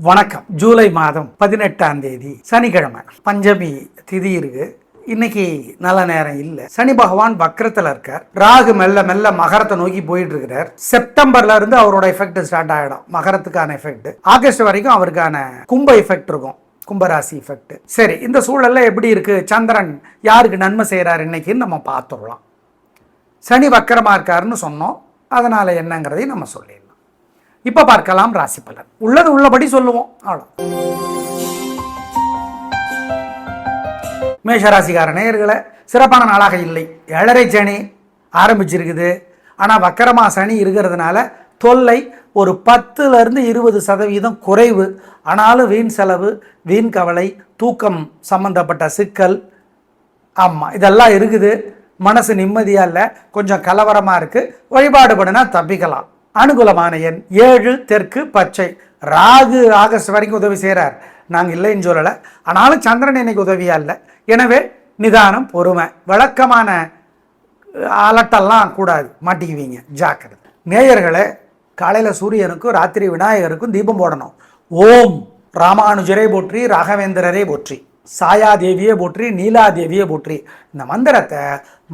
வணக்கம். ஜூலை மாதம் 18ஆம் தேதி சனிக்கிழமை, பஞ்சமி திதி இருக்கு. இன்னைக்கு நல்ல நேரம் இல்லை. சனி பகவான் வக்ரத்தில் இருக்கார். ராகு மெல்ல மெல்ல மகரத்தை நோக்கி போயிட்டு இருக்கிறார். செப்டம்பர்ல இருந்து அவரோட எஃபெக்ட் ஸ்டார்ட் ஆகிடும். மகரத்துக்கான எஃபெக்ட் ஆகஸ்ட் வரைக்கும் அவருக்கான கும்ப எஃபெக்ட் இருக்கும், கும்பராசி எஃபெக்ட். சரி, இந்த சூழல்ல எப்படி இருக்கு? சந்திரன் யாருக்கு நன்மை செய்யறாரு இன்னைக்குன்னு நம்ம பார்த்துடலாம். சனி வக்கரமா இருக்காருன்னு சொன்னோம், அதனால என்னங்கிறதையும் நம்ம சொல்லிடலாம். இப்ப பார்க்கலாம் ராசி பலன். உள்ளது உள்ளபடி சொல்லுவோம், அவ்வளோ. மேஷராசிக்கார நேயர்களே, சிறப்பான நாளாக இல்லை. 7.5 சனி ஆரம்பிச்சிருக்குது. ஆனால் வக்கரமா சனி இருக்கிறதுனால தொல்லை ஒரு 10-20% குறைவு. ஆனாலும் வீண் செலவு, வீண் கவலை, தூக்கம் சம்பந்தப்பட்ட சிக்கல், ஆமாம், இதெல்லாம் இருக்குது. மனசு நிம்மதியாக இல்லை, கொஞ்சம் கலவரமாக இருக்குது. வழிபாடு பண்ணினா தப்பிக்கலாம். அனுகூலமான எண் 7, தெற்கு பச்சை. ராகு ஆகஸ்ட் வரைக்கும் உதவி செய்கிறார், நாங்கள் இல்லைன்னு சொல்லலை. ஆனாலும் சந்திரன் இன்னைக்கு உதவியா இல்லை. எனவே நிதானம், பொறுமை. வழக்கமான அலட்டெல்லாம் கூடாது, மாட்டிக்குவீங்க, ஜாக்கிரதை. நேயர்களே, காலையில் சூரியனுக்கும் ராத்திரி விநாயகருக்கும் தீபம் போடணும். ஓம் ராமானுஜரே போற்றி, ராகவேந்திரரே போற்றி, சாயாதேவியே போற்றி, நீலாதேவியே போற்றி. இந்த மந்திரத்தை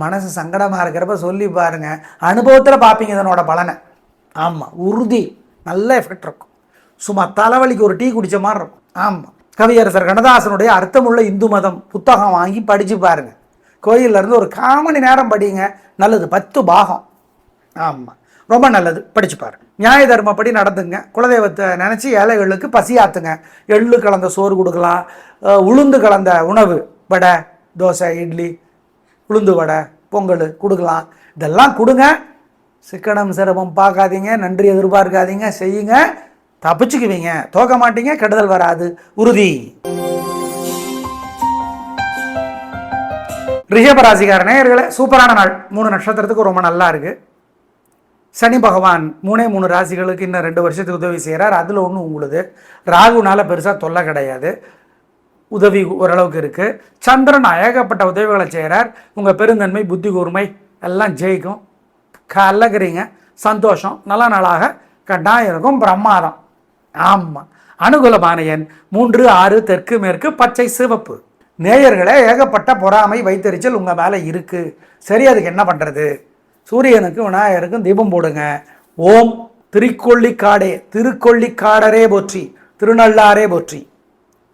மனசு சங்கடமாக இருக்கிறப்ப சொல்லி பாருங்க, அனுபவத்தில் பார்ப்பீங்க இதனோட பலனை. ஆமாம், உறுதி, நல்ல எஃபெக்ட் இருக்கும். சும்மா தலைவலிக்கு ஒரு டீ குடித்த மாதிரி இருக்கும். ஆமாம், கவியரசர் கண்ணதாசனுடைய அர்த்தமுள்ள இந்து மதம் புத்தகம் வாங்கி படித்து பாருங்க. கோயிலேருந்து ஒரு 1/4 மணி நேரம் படிங்க, நல்லது. 10 பாகம். ஆமாம், ரொம்ப நல்லது, படித்து பாருங்க. நியாய தர்மப்படி நடந்துங்க. குலதெய்வத்தை நினச்சி ஏழைகளுக்கு பசியாத்துங்க. எள்ளு கலந்த சோறு கொடுக்கலாம், உளுந்து கலந்த உணவு, வடை, தோசை, இட்லி, உளுந்து வடை, பொங்கல் கொடுக்கலாம். இதெல்லாம் கொடுங்க. சிக்கனம் சிரமம் பார்க்காதீங்க, நன்றி எதிர்பார்க்காதீங்க, செய்யுங்க, தப்பிச்சுக்குவீங்க. தோக்க மாட்டீங்க, கெடுதல் வராது, உறுதி. ரிஷபராசிக்கார நேயர்களே, சூப்பரான நாள். 3 நட்சத்திரத்துக்கு ரொம்ப நல்லா இருக்கு. சனி பகவான் 3 ராசிகளுக்கு இன்னும் 2 வருஷத்துக்கு உதவி செய்கிறார். அதில் ஒன்று உங்களுது. ராகுனால பெருசாக தொல்லை கிடையாது, உதவி ஓரளவுக்கு இருக்கு. சந்திரன் ஏகப்பட்ட உதவிகளை செய்கிறார். உங்கள் பெருந்தன்மை, புத்தி கூர்மை எல்லாம் ஜெயிக்கும். கலகிறீங்க, சந்தோஷம். நல்ல நாளாக கட்டாயம் இருக்கும், பிரமாதம். ஆமாம், அனுகூலமான எண் 3, 6, தெற்கு மேற்கு பச்சை சிவப்பு. நேயர்களே, ஏகப்பட்ட பொறாமை, வைத்தறிச்சல் உங்கள் மேலே இருக்குது. சரி, அதுக்கு என்ன பண்ணுறது? சூரியனுக்கும் விநாயகருக்கும் தீபம் போடுங்க. ஓம் திருக்கொள்ளிக்காடே, திருக்கொள்ளிக்காடரே போற்றி, திருநள்ளாரே போற்றி.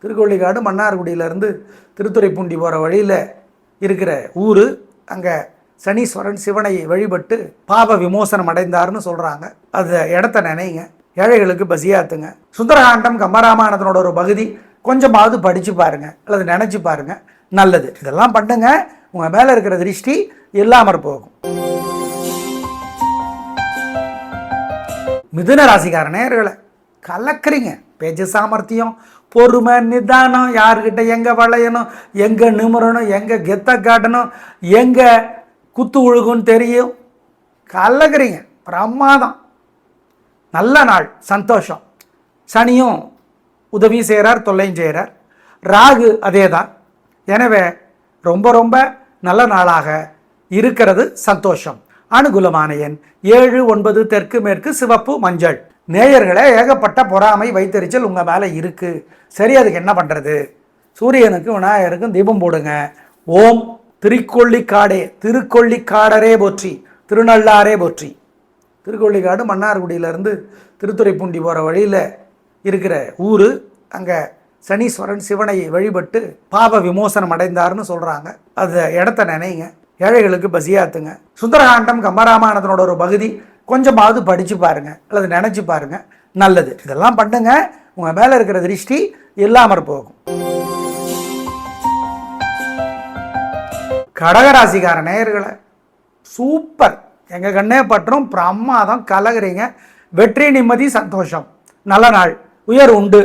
திருக்கொள்ளிக்காடு மன்னார்குடியிலேருந்து திருத்துறைப்பூண்டி போகிற வழியில் இருக்கிற ஊர். அங்கே சனீஸ்வரன் சிவனை வழிபட்டு பாவ விமோசனம் அடைந்தார்னு சொல்கிறாங்க. அந்த இடத்த நினைங்க, ஏழைகளுக்கு பசியாத்துங்க. சுந்தரகாண்டம் கம்பராமாயணத்தினோட ஒரு பகுதி கொஞ்சமாவது படித்து பாருங்க, அல்லது நினச்சி பாருங்க, நல்லது. இதெல்லாம் பண்ணுங்க, உங்கள் மேலே இருக்கிற திருஷ்டி இல்லாமற் போகும். மிதுன ராசிக்கார நேயர்களே, கலக்கிறீங்க. பேச்சு சாமர்த்தியம், பொறுமை, நிதானம். யாருக்கிட்ட எங்கே வளையணும், எங்கே நிமிரணும், எங்கே கெத்த காட்டணும், எங்கே குத்து உழுகுன்னு தெரியும். கலக்கிறீங்க, பிரமாதம். நல்ல நாள், சந்தோஷம். சனியும் உதவி செய்கிறார், தொல்லையும் செய்கிறார். ராகு அதே தான். எனவே ரொம்ப ரொம்ப நல்ல நாளாக இருக்கிறது, சந்தோஷம். அனுகூலமான எண் 7, 9, தெற்கு மேற்கு சிவப்பு மஞ்சள். நேயர்களே, ஏகப்பட்ட பொறாமை, வைத்தறிச்சல் உங்கள் மேலே இருக்குது. சரி, அதுக்கு என்ன பண்ணுறது? சூரியனுக்கும் விநாயகருக்கும் தீபம் போடுங்க. ஓம் திருக்கொள்ளிக்காடே, திருக்கொள்ளிக்காடரே போற்றி, திருநள்ளாரே போற்றி. திருக்கொள்ளிக்காடு மன்னார்குடியிலேருந்து திருத்துறைப்பூண்டி போகிற வழியில் இருக்கிற ஊர். அங்கே சனீஸ்வரன் சிவனை வழிபட்டு பாவ விமோசனம் அடைந்தார்னு சொல்கிறாங்க. அந்த இடத்த நினைங்க, ஏழைகளுக்கு பசியாத்துங்க. சுந்தரகாண்டம் கம்பராமாயணத்தினோட ஒரு பகுதி கொஞ்சமாவது படித்து பாருங்க, அல்லது நினச்சி பாருங்க, நல்லது. இதெல்லாம் பண்ணுங்க, உங்கள் மேலே இருக்கிற திருஷ்டி இல்லாமற் போகும். கடகராசிக்கார நேயர்களை, சூப்பர். எங்கள் கண்ணே பற்றும், பிரமாதம். கலகிறீங்க. வெற்றி, நிம்மதி, சந்தோஷம். நல்ல நாள், உயர் உண்டு.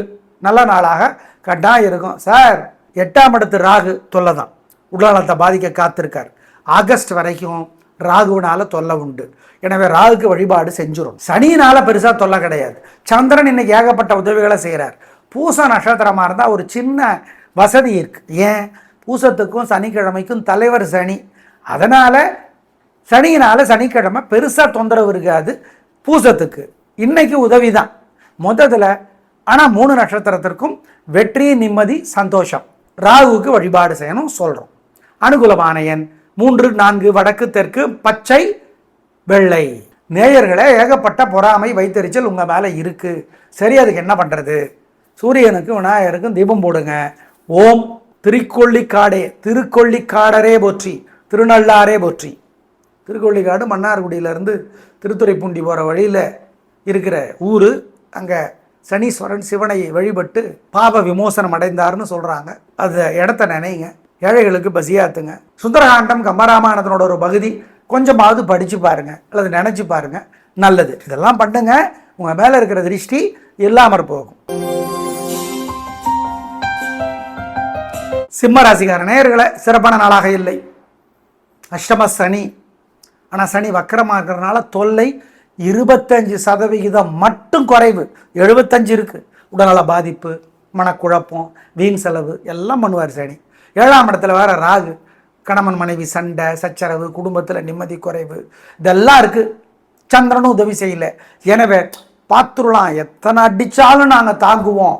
நல்ல நாளாக கட்டாயம் இருக்கும். சார், 8ஆம் இடத்து ராகு தொல்லை தான், உடல்நலத்தை பாதிக்க காத்திருக்கார். ஆகஸ்ட் வரைக்கும் ராகுனால தொல்லை உண்டு. எனவே ராகுக்கு வழிபாடு செஞ்சிடும். சனியினால பெருசாக தொல்லை கிடையாது. சந்திரன் இன்னைக்கு ஏகப்பட்ட உதவிகளை செய்கிறார். பூச நட்சத்திரமாக இருந்தால் ஒரு சின்ன வசதி இருக்கு. ஏன்? பூசத்துக்கும் சனிக்கிழமைக்கும் தலைவர் சனி. அதனால் சனியினால் சனிக்கிழமை பெருசாக தொந்தரவு இருக்காது பூசத்துக்கு. இன்னைக்கு உதவி தான். முதல்ல ஆனால் 3 நட்சத்திரத்திற்கும் வெற்றி, நிம்மதி, சந்தோஷம். ராகுவுக்கு வழிபாடு செய்யணும் சொல்கிறோம். அனுகூலமான எண் 3, 4, வடக்கு, தெற்கு, பச்சை, வெள்ளை. நேயர்களே, ஏகப்பட்ட பொறாமை, வைத்தறிச்சல் உங்கள் மேலே இருக்குது. சரி, அதுக்கு என்ன பண்ணுறது? சூரியனுக்கும் விநாயகருக்கும் தீபம் போடுங்க. ஓம் திருக்கொள்ளிக்காடே திருக்கொள்ளிக்காடரே போற்றி, திருநள்ளாரே போற்றி. திருக்கொள்ளிக்காடு மன்னார்குடியிலேருந்து திருத்துறைப்பூண்டி போகிற வழியில் இருக்கிற ஊர். அங்கே சனீஸ்வரன் சிவனை வழிபட்டு பாப விமோசனம் அடைந்தார்னு சொல்கிறாங்க. அந்த இடத்த நினைங்க. ஏழைகளுக்கு பசியாத்துங்க. சுந்தரகாண்டம் கம்பராமாயணத்தினோட ஒரு பகுதி கொஞ்சமாவது படித்து பாருங்க அல்லது நினச்சி பாருங்க, நல்லது. இதெல்லாம் பண்ணுங்க, உங்கள் மேலே இருக்கிற திருஷ்டி இல்லாமற் போகும். சிம்ம ராசிக்கார நேயர்களே, சிறப்பான நாளாக இல்லை. அஷ்டம சனி. ஆனால் சனி வக்கரமாக இருக்கிறதுனால தொல்லை 25% மட்டும் குறைவு. 75 இருக்குது. உடல்நல பாதிப்பு, மனக்குழப்பம், வீண் செலவு எல்லாம் பண்ணுவார் சனி. 7ஆம் இடத்துல வேற ராகு. கணவன் மனைவி சண்டை, சச்சரவு, குடும்பத்தில் நிம்மதி குறைவு, இதெல்லாம் இருக்குது. சந்திரனும் உதவி செய்யலை. எனவே பார்த்துடலாம், எத்தனை அடித்தாலும் நாங்கள் தாங்குவோம்,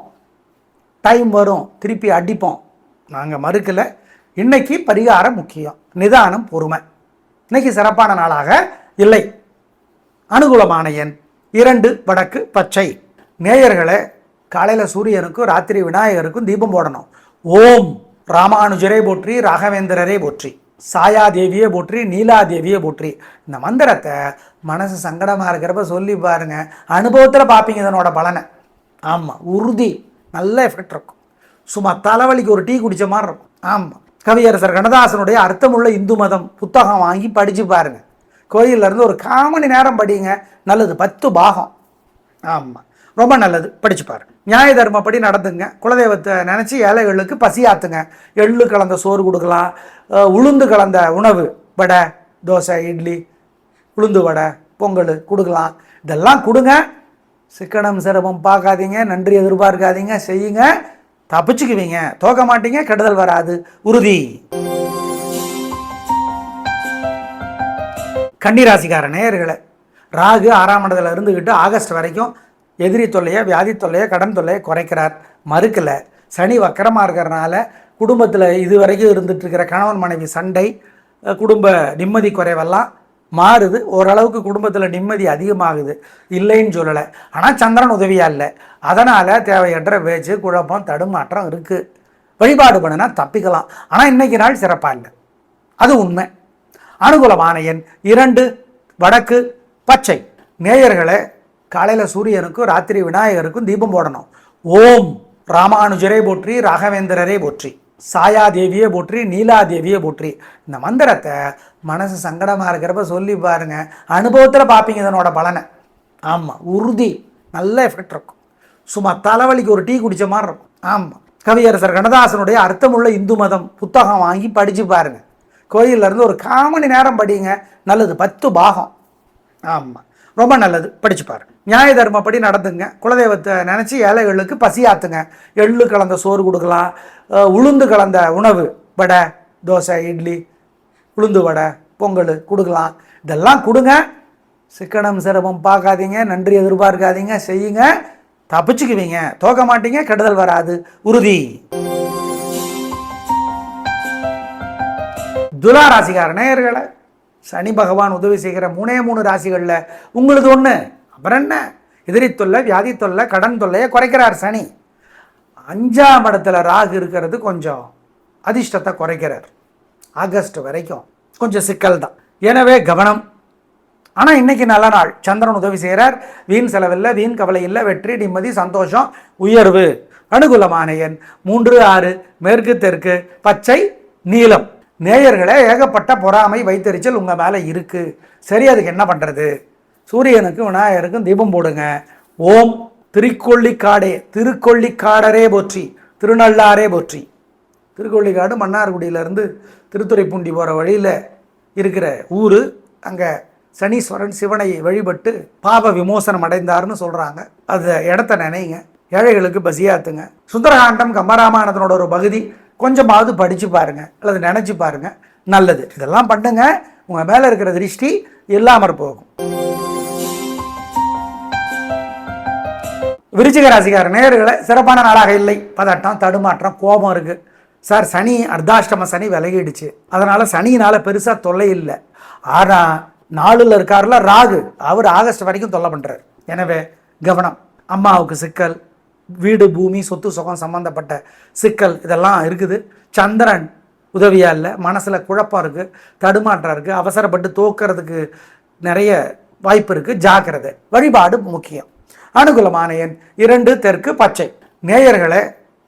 டைம் வரும் திருப்பி அடிப்போம், நாங்கள் மறுக்கலை. இன்னைக்கு பரிகாரம் முக்கியம், நிதானம், பொறுமை. இன்னைக்கு சிறப்பான நாளாக இல்லை. அனுகூலமான எண் 2, வடக்கு, பச்சை. நேயர்களே, காலையில் சூரியனுக்கும் ராத்திரி விநாயகருக்கும் தீபம் போடணும். ஓம் ராமானுஜரே போற்றி, ராகவேந்திரரே போற்றி, சாயாதேவியே போற்றி, நீலாதேவியே போற்றி. இந்த மந்திரத்தை மனசு சங்கடமாக இருக்கிறப்ப சொல்லி பாருங்க, அனுபவத்தில் பார்ப்பீங்க இதனோட பலனை. ஆமாம், உறுதி, நல்ல எஃபெக்ட் இருக்கும். சும்மா தலைவலிக்கு ஒரு டீ குடித்த மாதிரி இருக்கும். ஆமாம், கவியரசர் கண்ணதாசனுடைய அர்த்தமுள்ள இந்து மதம் புத்தகம் வாங்கி படித்து பாருங்கள். கோயிலேருந்து ஒரு 1/4 மணி நேரம் படிங்க, நல்லது. 10 பாகம். ஆமாம், ரொம்ப நல்லது, படித்து பாருங்க. நியாய தர்மப்படி நடந்துங்க. குலதெய்வத்தை நினச்சி ஏழைகளுக்கு பசி ஆற்றுங்க. எள்ளு கலந்த சோறு கொடுக்கலாம், உளுந்து கலந்த உணவு, வடை, தோசை, இட்லி, உளுந்து வடை, பொங்கல் கொடுக்கலாம். இதெல்லாம் கொடுங்க. சிக்கனம் சிரமம் பார்க்காதீங்க, நன்றி எதிர்பார்க்காதீங்க, செய்யுங்க, தப்பிச்சுக்குவீங்க, தோக்க மாட்டீங்க, கெடுதல் வராது, உறுதி. கன்னிராசிக்கார நேயர்களே, ராகு 6ஆம் இடத்துல இருந்துக்கிட்டு ஆகஸ்ட் வரைக்கும் எதிரி தொல்லையை, வியாதி தொல்லையை, கடன் தொல்லையை குறைக்கிறார், மறுக்கலை. சனி வக்கரமாக இருக்கிறனால குடும்பத்தில் இதுவரைக்கும் இருந்துட்டு இருக்கிற கணவன் மனைவி சண்டை, குடும்ப நிம்மதி குறைவெல்லாம் மாறுது. ஓரளவுக்கு குடும்பத்தில் நிம்மதி அதிகமாகுது, இல்லைன்னு சொல்லலை. ஆனால் சந்திரன் உதவியாக இல்லை. அதனால் தேவையற்ற பேச்சு, குழப்பம், தடுமாற்றம் இருக்குது. வழிபாடு பண்ணினா தப்பிக்கலாம். ஆனால் இன்றைக்கி நாள் சிறப்பாக இல்லை, அது உண்மை. அனுகூலமான எண் 2, வடக்கு, பச்சை. நேயர்களே, காலையில் சூரியனுக்கும் ராத்திரி விநாயகருக்கும் தீபம் போடணும். ஓம் ராமானுஜரே போற்றி, ராகவேந்திரரே போற்றி, சாயாதேவியே போற்றி, நீலாதேவியே போற்றி. இந்த மந்திரத்தை மனசு சங்கடமாக இருக்கிறப்ப சொல்லி பாருங்க, அனுபவத்தில் பார்ப்பீங்க இதனோட பலனை. ஆமாம், உறுதி, நல்ல எஃபெக்ட் இருக்கும். சும்மா தலைவலிக்கு ஒரு டீ குடித்த மாதிரி இருக்கும். ஆமாம், கவியரசர் கண்ணதாசனுடைய அர்த்தமுள்ள இந்து மதம் புத்தகம் வாங்கி படித்து பாருங்கள். கோயிலேருந்து ஒரு 1/4 மணி நேரம் படிங்க, நல்லது. 10 பாகம். ஆமாம், ரொம்ப நல்லது, படித்து பாருங்கள். நியாய தர்மப்படி நடந்துங்க. குலதெய்வத்தை நினச்சி ஏழைகளுக்கு பசி ஆற்றுங்க. எள்ளு கலந்த சோறு கொடுக்கலாம், உளுந்து கலந்த உணவு, வடை, தோசை, இட்லி, உளுந்து வடை, பொங்கல் கொடுக்கலாம். இதெல்லாம் கொடுங்க. சிக்கனம் சிரமம் பார்க்காதீங்க, நன்றி எதிர்பார்க்காதீங்க, செய்யுங்க, தப்பிச்சுக்குவீங்க, தோக்க மாட்டீங்க, கெடுதல் வராது, உறுதி. துலா ராசிக்கார நேயர்களை, சனி பகவான் உதவி செய்கிற 3 ராசிகளில் உங்களுக்கு ஒன்று. அப்புறம் என்ன, எதிரி தொல்லை, வியாதி தொல்லை, கடன் தொல்லையை குறைக்கிறார் சனி. 5ஆம் இடத்துல ராகு இருக்கிறது கொஞ்சம் அதிர்ஷ்டத்தை குறைக்கிறார். ஆகஸ்ட் வரைக்கும் கொஞ்சம் சிக்கல் தான், எனவே கவனம். ஆனால் இன்றைக்கி நல்ல நாள், சந்திரன் உதவி செய்கிறார். வீண் செலவில்லை, வீண் கவலை இல்லை, வெற்றி, நிம்மதி, சந்தோஷம், உயர்வு. அனுகூலமான எண் 3, 6, மேற்கு, தெற்கு, பச்சை, நீலம். நேயர்களே, ஏகப்பட்ட பொறாமை, வைத்தறிச்சல் உங்கள் மேலே இருக்குது. சரி, அதுக்கு என்ன பண்ணுறது? சூரியனுக்கும் விநாயகருக்கும் தீபம் போடுங்க. ஓம் திருக்கொள்ளிக்காடே திருக்கொள்ளிக்காடரே போற்றி, திருநள்ளாரே போற்றி. திருக்கொள்ளிக்காடு மன்னார்குடியிலேருந்து திருத்துறைப்பூண்டி போகிற வழியில் இருக்கிற ஊர். அங்கே சனீஸ்வரன் சிவனை வழிபட்டு பாப விமோசனம் அடைந்தார்னு சொல்கிறாங்க. அந்த இடத்த நினைங்க. ஏழைகளுக்கு பசியாத்துங்க. சுந்தரகாண்டம் கம்பராமாயணத்தினோட ஒரு பகுதி கொஞ்சமாவது படித்து பாருங்கள் அல்லது நினச்சி பாருங்கள், நல்லது. இதெல்லாம் பண்ணுங்க, உங்கள் மேலே இருக்கிற திருஷ்டி இல்லாமற் போகும். விருச்சிக ராசிக்கார நேயர்களை சிறப்பான நாளாக இல்லை. பதட்டம், தடுமாற்றம், கோபம் இருக்குது. சார் சனி அர்த்தாஷ்டம சனி விலகிடுச்சு, அதனால் சனியினால் பெருசாக தொல்லை இல்லை. ஆனால் 4ல் இருக்காருல ராகு, அவர் ஆகஸ்ட் வரைக்கும் தொல்லை பண்ணுறார். எனவே கவனம். அம்மாவுக்கு சிக்கல், வீடு பூமி சொத்து சுகம் சம்மந்தப்பட்ட சிக்கல் இதெல்லாம் இருக்குது. சந்திரன் உதவியாக இல்லை, மனசில் குழப்பம் இருக்குது, தடுமாற்றம் இருக்குது, அவசரப்பட்டு தோக்கிறதுக்கு நிறைய வாய்ப்பு இருக்குது. ஜாக்கிரதை. வழிபாடு முக்கியம். அனுகூலமான எண் 2 தெற்கு பச்சை. நேயர்களை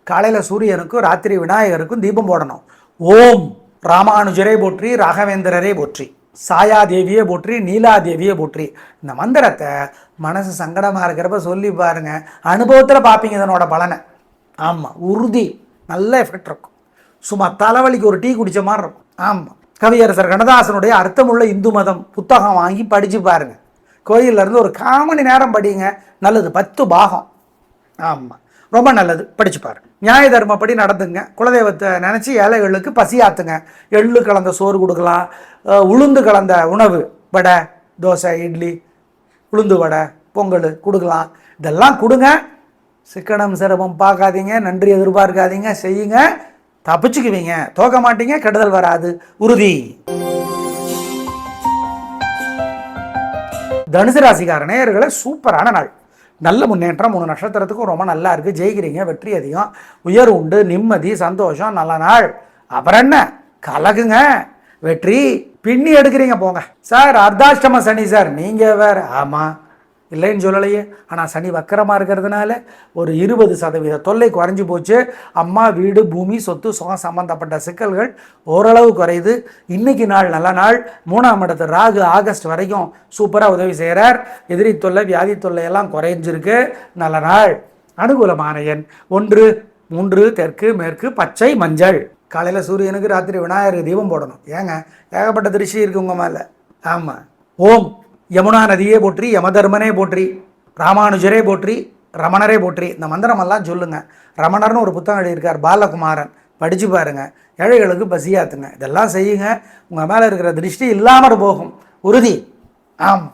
காலையில் சூரியனுக்கும் ராத்திரி விநாயகருக்கும் தீபம் போடணும். ஓம் ராமானுஜரே போற்றி, ராகவேந்திரரே போற்றி, சாயாதேவியே போற்றி, நீலாதேவியே போற்றி. இந்த மந்திரத்தை மனசு சங்கடமாக இருக்கிறப்ப சொல்லி பாருங்க, அனுபவத்தில் பார்ப்பீங்க இதனோட பலனை. ஆமாம், உறுதி, நல்ல எஃபெக்ட் இருக்கும். சும்மா தலைவலிக்கு ஒரு டீ குடித்த மாதிரி இருக்கும். ஆமாம். கவியரசர் கண்ணதாசனுடைய அர்த்தமுள்ள இந்து மதம் புத்தகம் வாங்கி படித்து பாருங்க. கோயிலேருந்து ஒரு 1/4 மணி நேரம் படிங்க, நல்லது. 10 பாகம். ஆமாம், ரொம்ப நல்லது. படிச்சு பாருங்க. நியாய தர்மப்படி நடந்துங்க. குலதெய்வத்தை நினச்சி ஏழைகளுக்கு பசியாத்துங்க. எள்ளு கலந்த சோறு கொடுக்கலாம், உளுந்து கலந்த உணவு, வடை, தோசை, இட்லி, உளுந்து வடை, பொங்கல் கொடுக்கலாம். இதெல்லாம் கொடுங்க. சிக்கனம் சிரமம் பார்க்காதீங்க, நன்றி எதிர்பார்க்காதீங்க, செய்யுங்க. தப்பிச்சுக்குவீங்க, தோக்க மாட்டீங்க, கெடுதல் வராது, உறுதி. தனுசு ராசிக்கார நேயர்களை சூப்பரான நாள். நல்ல முன்னேற்றம். 3 நட்சத்திரத்துக்கும் ரொம்ப நல்லா இருக்குது. ஜெயிக்கிறீங்க, வெற்றி அதிகம், உயர்வு உண்டு, நிம்மதி, சந்தோஷம், நல்ல நாள். அப்புறம் என்ன, கலகுங்க, வெற்றி பின்னி எடுக்கிறீங்க போங்க. சார் அர்த்தாஷ்டம சனி சார், நீங்கள் வேறு. ஆமாம், இல்லைன்னு சொல்லலையே. ஆனால் சனி வக்கரமாக இருக்கிறதுனால ஒரு 20% தொல்லை குறைஞ்சி போச்சு. அம்மா, வீடு, பூமி, சொத்து சுகம் சம்மந்தப்பட்ட சிக்கல்கள் ஓரளவு குறையுது. இன்னைக்கு நாள் நல்ல நாள். 3ஆம் இடத்து ராகு ஆகஸ்ட் வரைக்கும் சூப்பராக உதவி செய்கிறார். எதிரி தொல்லை, வியாதி தொல்லை எல்லாம் குறைஞ்சிருக்கு. நல்ல நாள். அனுகூலமான எண் 1 3 தெற்கு மேற்கு பச்சை மஞ்சள். காலையில் சூரியனுக்கு, ராத்திரி விநாயகருக்கு தீபம் போடணும். ஏங்க, ஏகப்பட்ட திருஷ்டி இருக்கு உங்கள் மேலே. ஆமாம். ஓம் யமுனா நதியே போற்றி, யமதர்மனே போற்றி, ராமானுஜரே போற்றி, ரமணரே போற்றி. இந்த மந்திரமெல்லாம் சொல்லுங்கள். ரமணர்னு ஒரு புத்தகம் எழுதியிருக்கார் பாலகுமாரன், படித்து பாருங்கள். ஏழைகளுக்கு பசியாத்துங்க. இதெல்லாம் செய்யுங்க. உங்கள் மேலே இருக்கிற திருஷ்டி இல்லாமல் போகும், உறுதி. ஆம்.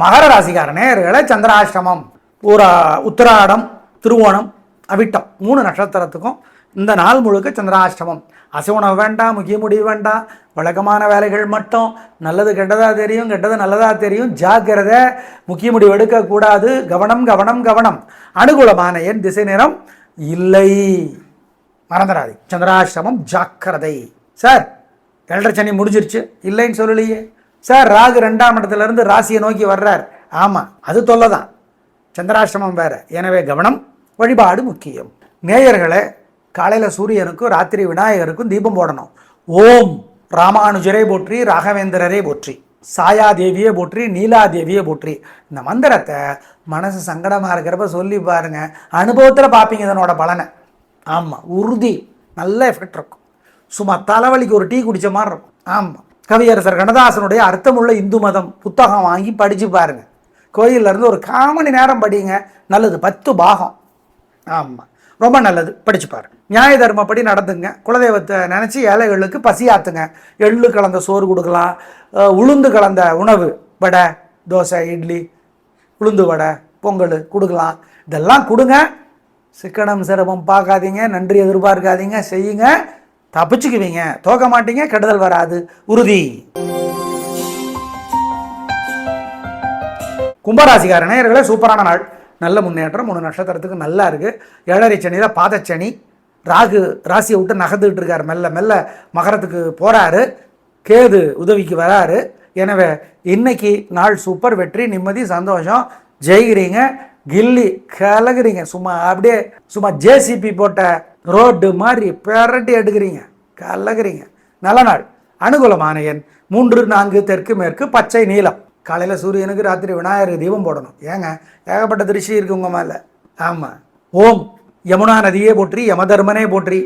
மகர ராசிக்கார நேயர்களை சந்திராஷ்டமம். உத்திராடம், திருவோணம், அவிட்டம் 3 நட்சத்திரத்துக்கும் இந்த நாள் முழுக்க சந்திராஷ்டமம். அசைவனம் வேண்டாம், முக்கிய முடிவு வேண்டாம், வழக்கமான வேலைகள் மட்டும். நல்லது கெட்டதாக தெரியும், கெட்டது நல்லதாக தெரியும். ஜாக்கிரதை, முக்கிய முடிவு எடுக்கக்கூடாது. கவனம் கவனம் கவனம். அனுகூலமான எண் திசை நிறம் இல்லை, மறந்துடாது. சந்திராஷ்டமம், ஜாக்கிரதை. சார் 7.5 சனி முடிஞ்சிருச்சு, இல்லைன்னு சொல்லலையே. சார் ராகு 2ஆம் இடத்துலேருந்து ராசியை நோக்கி வர்றார். ஆமாம், அது தொல்லை தான், சந்திராஷ்டமம் வேறு. எனவே கவனம். வழிபாடு முக்கியம். நேயர்களை காலையில் சூரியனுக்கும் ராத்திரி விநாயகருக்கும் தீபம் போடணும். ஓம் ராமானுஜரே போற்றி, ராகவேந்திரரே போற்றி, சாயாதேவியே போற்றி, நீலாதேவியே போற்றி. இந்த மந்திரத்தை மனசு சங்கடமாக இருக்கிறப்ப சொல்லி பாருங்க, அனுபவத்தில் பார்ப்பீங்க இதனோட பலனை. ஆமாம், உறுதி, நல்ல எஃபெக்ட் இருக்கும். சும்மா தலைவலிக்கு ஒரு டீ குடித்த மாதிரி இருக்கும். ஆமாம். கவியரசர் கண்ணதாசனுடைய அர்த்தமுள்ள இந்து மதம் புத்தகம் வாங்கி படித்து பாருங்க. கோயிலேருந்து ஒரு 1/4 மணி நேரம் படிங்க, நல்லது. 10 பாகம். ஆமாம், ரொம்ப நல்லது. படிச்சு பாருங்க. நியாய தர்மப்படி நடந்துங்க. குலதெய்வத்தை நினச்சி ஏழைகளுக்கு பசியாத்துங்க. எள்ளு கலந்த சோறு கொடுக்கலாம், உளுந்து கலந்த உணவு, வடை, தோசை, இட்லி, உளுந்து வடை, பொங்கல் கொடுக்கலாம். இதெல்லாம் கொடுங்க. சிக்கனம் சிரமம் பார்க்காதீங்க, நன்றி எதிர்பார்க்காதீங்க, செய்யுங்க. தப்பிச்சுக்குவீங்க, தோக்க மாட்டீங்க, கெடுதல் வராது, உறுதி. கும்பராசிக்கார நேயர்களே சூப்பரான நாள். நல்ல முன்னேற்றம். 3 நட்சத்திரத்துக்கு நல்லா இருக்குது. 7.5 சனியில் பாதச்சனி. ராகு ராசியை விட்டு நகர்ந்துக்கிட்டு இருக்கார். மெல்ல மெல்ல மகரத்துக்கு போகிறாரு. கேது உதவிக்கு வராரு. எனவே இன்னைக்கு நாள் சூப்பர். வெற்றி, நிம்மதி, சந்தோஷம். ஜெயிக்கிறீங்க, கில்லி கலகுறீங்க. அப்படியே சும்மா ஜேசிபி போட்ட ரோடு மாதிரி பெரட்டி எடுக்கிறீங்க, கலகுறீங்க. நல்ல நாள். அனுகூலமான எண் 3 4 தெற்கு மேற்கு பச்சை நீலம். காலையில் சூரியனுக்கு, ராத்திரி விநாயகருக்கு தீபம் போடணும். ஏங்க, ஏகப்பட்ட திருஷ்டி இருக்கு உங்கள் மேலே. ஆமாம். ஓம் யமுனா நதியே போற்றி, யமதர்மனே போற்றி,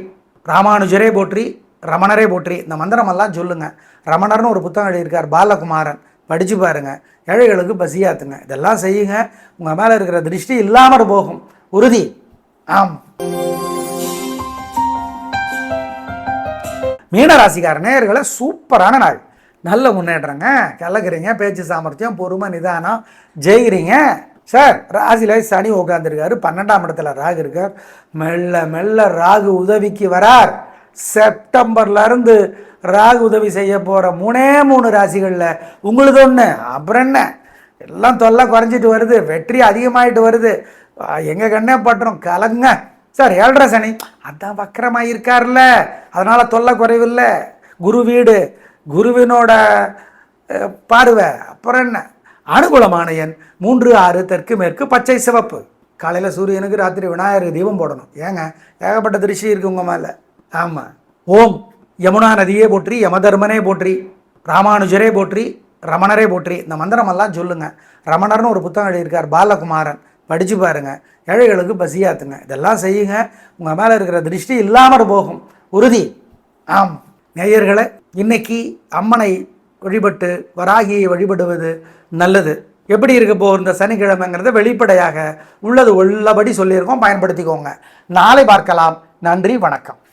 ராமானுஜரே போற்றி, ரமணரே போற்றி. இந்த மந்திரமெல்லாம் சொல்லுங்கள். ரமணர்னு ஒரு புத்தகம் எழுதியிருக்கார் பாலகுமாரன், படித்து பாருங்கள். ஏழைகளுக்கு பசியாத்துங்க. இதெல்லாம் செய்யுங்க. உங்கள் மேலே இருக்கிற திருஷ்டி இல்லாமல் போகும், உறுதி. ஆம். மீனராசிக்கார நேயர்களை சூப்பரான நாள். நல்ல முன்னேற்றங்க. கலக்குறீங்க, பேச்சு சாமர்த்தியம், பொறுமை, நிதானம், ஜெயிக்கிறீங்க. சார் ராசியில சனி உட்காந்துருக்காரு, 12ஆம் இடத்துல ராகு இருக்கார். மெல்ல மெல்ல ராகு உதவிக்கு வரார். செப்டம்பர்ல இருந்து ராகு உதவி செய்ய போகிற 3 ராசிகளில் உங்களுக்கு ஒன்று. அப்புறம் என்ன, எல்லாம் தொல்லை குறைஞ்சிட்டு வருது, வெற்றி அதிகமாகிட்டு வருது. எங்கள் கண்ணே பட்டுரும், கலங்க. சார் 7.5 சனி அதான் வக்கரமாக இருக்கார்ல, அதனால் தொல்லை குறைவில்லை. குரு வீடு, குருவினோட பார்வை. அப்புறம் என்ன, அனுகூலமான எண் 3, 6, தெற்கு மேற்கு, பச்சை சிவப்பு. காலையில் சூரியனுக்கு, ராத்திரி விநாயகருக்கு தீபம் போடணும். ஏங்க ஏகப்பட்ட திருஷ்டி இருக்கு உங்கள் மேலே. ஆமாம். ஓம் யமுனா நதியே போற்றி, யமதர்மனே போற்றி, ராமானுஜரே போற்றி, ரமணரே போற்றி. இந்த மந்திரமெல்லாம் சொல்லுங்கள். ரமணர்னு ஒரு புத்தகம் எழுதியிருக்கார், பாலகுமாரன், படித்து பாருங்கள். ஏழைகளுக்கு பசியாத்துங்க. இதெல்லாம் செய்யுங்க, உங்கள் மேலே இருக்கிற திருஷ்டி இல்லாமல் போகும், உறுதி. ஆம் நேயர்களே, இன்னைக்கு அம்மனை வழிபட்டு வராகியை வழிபடுவது நல்லது. எப்படி இருக்க போகிற இந்த சனிக்கிழமைங்கிறத வெளிப்படையாக உள்ளது உள்ளபடி சொல்லியிருக்கோம், பயன்படுத்திக்கோங்க. நாளை பார்க்கலாம். நன்றி, வணக்கம்.